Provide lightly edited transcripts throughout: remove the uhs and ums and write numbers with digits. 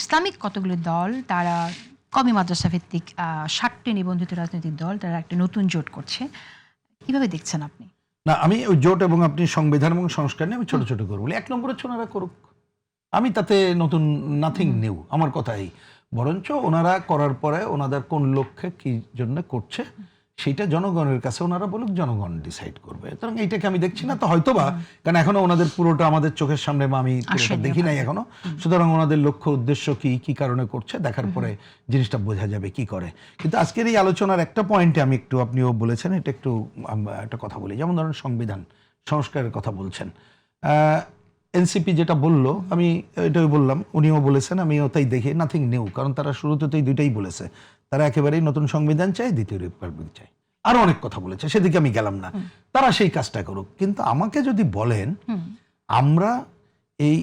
Islamic কতগুলো দল তারা কওমি মাদ্রাসা ভিত্তিক ৬০টি নিবন্ধিত রাজনৈতিক দল তারা একটা নতুন জোট করছে। কিভাবে দেখছেন আপনি? না, আমি ওই জোট এবং আপনি সংবিধান এবং সংস্কার নিয়ে আমি ছোট ছোট করবো বলি। ১ নম্বর হচ্ছে ওনারা করুক, আমি তাতে নতুন নাথিং নিউ আমার কথাই, বরঞ্চ ওনারা করার পরে ওনাদের কোন লক্ষ্যে কি জন্য করছে সেটা জনগণের কাছে ওনারা বলুক, জনগণ ডিসাইড করবে। সুতরাং এইটাকে আমি দেখছি না, তো হয়তোবা কারণ এখনো ওনাদের পুরোটা আমাদের চোখের সামনে বা আমি পুরোটা দেখি নাই এখনো, সুতরাং ওনাদের লক্ষ্য উদ্দেশ্য কি কি কারণে করছে দেখার পরে জিনিসটা বোঝা যাবে কি করে। কিন্তু আজকের এই আলোচনার একটা পয়েন্টে আমি একটু, আপনিও বলেছেন এটা, একটু একটা কথা বলি। যেমন ধরেন সংবিধান সংস্কারের কথা বলছেন, এনসিপি যেটা বললো আমি এটাই বললাম, উনিও বলেছেন, আমিও তাই দেখি নাথিং নিউ। কারণ তারা শুরুতে তো এই দুইটাই বলেছে, তারা একেবারেই নতুন সংবিধান চায়, দ্বিতীয় রিপাবলিক চায়, আরো অনেক কথা বলেছে, সেদিকে আমি গেলাম না। তারা সেই কাজটা করুক। কিন্তু আমাকে যদি বলেন, আমরা এই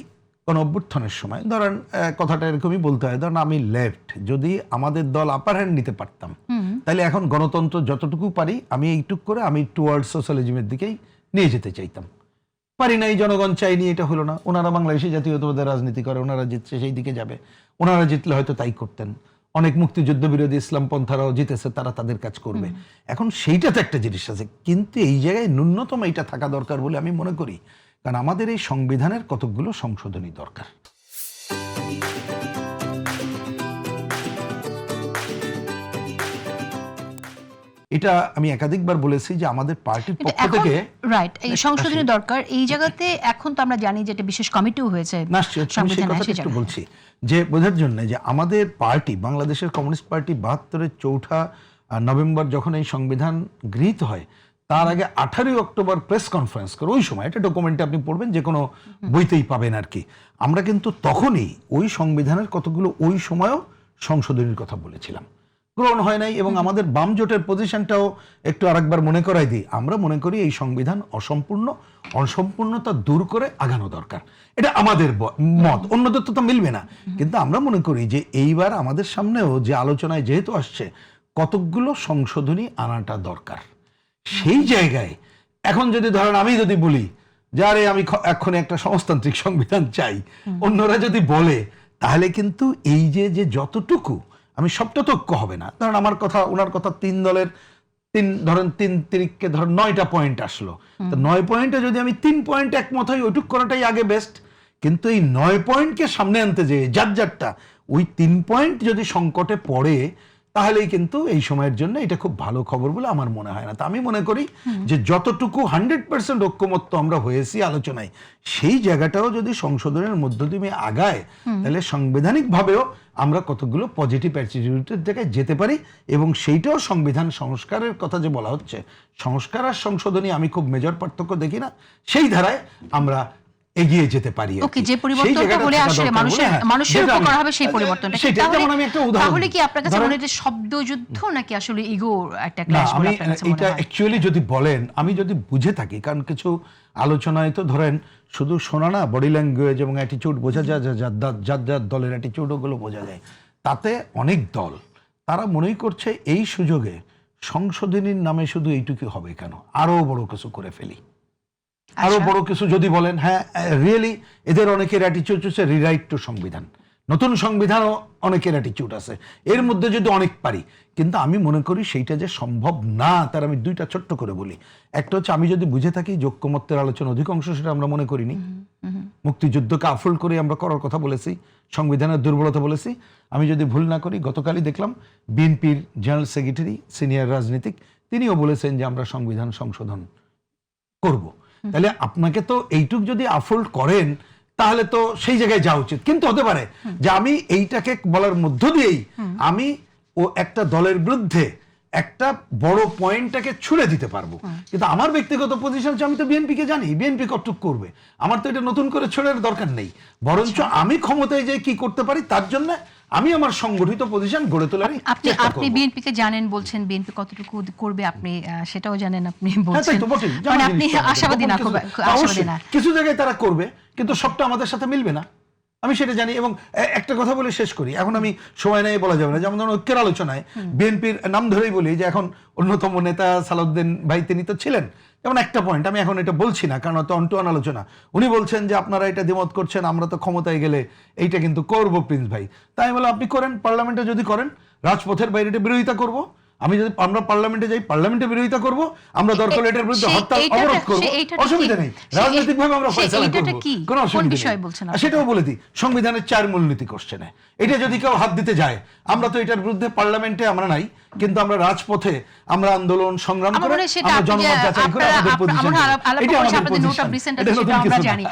কোন অভ্যুত্থানের সময় ধরেন কথাটা এরকমই বলতে হয়, ধরেন আমি লেফট, যদি আমাদের দল আপার হ্যান্ড নিতে পারতাম তাহলে এখন গণতন্ত্র যতটুকু পারি আমি এইটুক করে আমি টুয়ার্ড সোশ্যালিজমের দিকেই নিয়ে যেতে চাইতাম। পারি নাই, জনগণ চাইনি, এটা হলো না। ওনারা বাংলাদেশি জাতীয়তাবাদের রাজনীতি করে, ওনারা জিতছে সেই দিকে যাবে, ওনারা জিতলে হয়তো তাই করতেন। অনেক মুক্তিযুদ্ধ বিরোধী ইসলাম পন্থারাও জিতেছে, তারা তাদের কাজ করবে। এখন সেইটা তো একটা জিনিস আছে, কিন্তু এই জায়গায় ন্যূনতম এইটা থাকা দরকার বলে আমি মনে করি। কারণ আমাদের এই সংবিধানের কতকগুলো সংশোধনী দরকার। এটা আমি একাধিকবার বলেছি যে আমাদের পার্টির পক্ষ থেকে রাইট, এই সংশোধনী দরকার। এই জায়গাতে এখন তো আমরা জানি যে এটা বিশেষ কমিটিও হয়েছে একটু বলছি যে বোঝার জন্য যে আমাদের পার্টি, বাংলাদেশের কমিউনিস্ট পার্টি ৭২-এর ৪ নভেম্বর যখন এই সংবিধান গৃহীত হয়, তার আগে 18 অক্টোবর প্রেস কনফারেন্স করে, ওই সময় এটা ডকুমেন্টে আপনি পড়বেন, যে কোনো বইতেই পাবেন আর কি। আমরা কিন্তু তখনই ওই সংবিধানের কতগুলো ওই সময়ও সংশোধনীর কথা বলেছিলাম, গ্রহণ হয় নাই। এবং আমাদের বাম জোটের পজিশনটাও একটু আরেকবার মনে করাই দিই, আমরা মনে করি এই সংবিধান অসম্পূর্ণ, অসম্পূর্ণতা দূর করে আগানো দরকার। এটা আমাদের মত, অন্যদের তো মিলবে না। কিন্তু আমরা মনে করি যে এইবার আমাদের সামনেও যে আলোচনায় যেহেতু আসছে, কতকগুলো সংশোধনী আনাটা দরকার। সেই জায়গায় এখন যদি ধরেন আমি যদি বলি যে আরে আমি এক্ষণে একটা সমাজতান্ত্রিক সংবিধান চাই, অন্যরা যদি বলে, তাহলে কিন্তু এই যে যতটুকু, আমি সবটা তো ঐক্য হবে না। ধরেন আমার কথা, ওনার কথা, 3 দলের ধরেন 3 তিরিককে ধরেন 9টা পয়েন্ট আসলো, তো 9 পয়েন্টে যদি আমি 3 পয়েন্ট একমত হই, ওইটুক করাটাই আগে বেস্ট। কিন্তু এই 9 পয়েন্টকে সামনে আনতে যে যারটা ওই 3 পয়েন্ট যদি সংকটে পড়ে, তাহলেই কিন্তু এই সময়ের জন্য এটা খুব ভালো খবর বলে আমার মনে হয় না। তা আমি মনে করি যে যতটুকু 100% ঐক্যমত্য আমরা হয়েছি আলোচনায়, সেই জায়গাটাও যদি সংশোধনের মধ্য দিয়ে আগায়, তাহলে সাংবিধানিক ভাবেও আমরা কতগুলো পজিটিভ অ্যাটিটিউডের জায়গায় যেতে পারি। এবং সেইটাও সংবিধান সংস্কারের কথা যে বলা হচ্ছে, সংস্কার আর সংশোধনী আমি খুব মেজর পার্থক্য দেখি না, সেই ধারায় আমরা এগিয়ে যেতে পারি। ওকে, যে পরিবর্তনটা হলে আসলে মানুষের উপকার হবে সেই পরিবর্তনটা। তাহলে কি আপনার কাছে মনে হয় যে শব্দযুদ্ধ নাকি আসলে ইগো একটা ক্ল্যাশ বলে আপনার কাছে মনে হয়? এটা অ্যাকচুয়ালি যদি বলেন, আমি যদি বুঝে থাকি, কারণ কিছু আলোচনায় তো ধরেন শুধু শোনা না, বডি ল্যাঙ্গুয়েজ এবং অ্যাটিটিউড বোঝা যায়, যার দলের অ্যাটিটিউড ওগুলো বোঝা যায়। তাতে অনেক দল তারা মনেই করছে এই সুযোগে সংশোধনীর নামে শুধু এইটুকু হবে কেন, আরো বড় কিছু করে ফেলি, আরো বড় কিছু যদি বলেন। হ্যাঁ, রিয়েলি এদের অনেকের অ্যাটিটিউড হচ্ছে রিরাইট টু সংবিধান, নতুন সংবিধানও অনেকের অ্যাটিটিউড আছে, এর মধ্যে যদি অনেক পারি। কিন্তু আমি মনে করি সেইটা যে সম্ভব না, তার আমি দুইটা ছোট্ট করে বলি। একটা হচ্ছে, আমি যদি বুঝে থাকি যে ঐক্যমত্যের আলোচনা অধিকাংশ, সেটা আমরা মনে করিনি। মুক্তিযুদ্ধকে আফুল করে আমরা করার কথা বলেছি, সংবিধানের দুর্বলতা বলেছি। আমি যদি ভুল না করি, গতকালই দেখলাম বিএনপির জেনারেল সেক্রেটারি, সিনিয়র রাজনীতিক, তিনিও বলেছেন যে আমরা সংবিধান সংশোধন করব। তাহলে আপনাকে তো এইটুক যদি আফোল্ড করেন, তাহলে তো সেই জায়গায় যাওয়া উচিত। কিন্তু হতে পারে যে আমি এইটাকে বলার মধ্য দিয়েই আমি একটা দলের বিরুদ্ধে একটা বড় পয়েন্টটাকে ছুড়ে দিতে পারবো। কিন্তু আমার ব্যক্তিগত পজিশন হচ্ছে, আমি তো বিএনপিকে জানি, বিএনপি কতটুক করবে, আমার তো এটা নতুন করে ছড়ার দরকার নেই। বরঞ্চ আমি ক্ষমতায় যে কি করতে পারি, তার জন্য আমি আমার সংগঠিত পজিশন গড়ে তোলারই। আপনি বিএনপিকে জানেন বলছেন, বিএনপি কতটুকু করবে আপনি সেটাও জানেন, আপনি বলছেন আপনি আশাবাদী না, কিছু জায়গায় তারা করবে, কিন্তু সবটা আমাদের সাথে মিলবে না। আমি সেটা জানি। এবং একটা কথা বলে শেষ করি, এখন আমি সময় নেই বলা যাবে না, যেমন ধরুন ঐক্যের আলোচনায় বিএনপির নাম ধরেই বলি যে এখন অন্যতম নেতা সালাউদ্দিন ভাই তিনি তো ছিলেন, যেমন একটা পয়েন্ট আমি এখন এটা বলছি না কারণ তো অন আলোচনা, উনি বলছেন যে আপনারা এটা দ্বিমত করছেন, আমরা তো ক্ষমতায় গেলে এইটা কিন্তু করবো প্রিন্স ভাই। তাই বলে আপনি করেন, পার্লামেন্টে যদি করেন, রাজপথের বাইরে এটা বিরোধিতা করব, আমি যদি আমরা পার্লামেন্টে যাই পার্লামেন্টে বিরোধিতা করব, আমরা দরকার হলে এটার বিরুদ্ধে হরতাল অবরোধ করব, অসুবিধা নেই, রাজনৈতিকভাবে আমরা ফয়সালা করব, কোনো অসুবিধা নেই। সেটাও বলে দিই, সংবিধানের 4 মূলনীতি কোশ্চেনে এটা যদি কেউ হাত দিতে যায়, আমরা তো এটার বিরুদ্ধে পার্লামেন্টে আমরা নাই, কিন্তু আমরা রাজপথে আমরা আন্দোলন সংগ্রাম করে আমরা জনমত যাচাই করে আমাদের পজিশন, এটা আমাদের পজিশন, এটা নতুন কিছু না।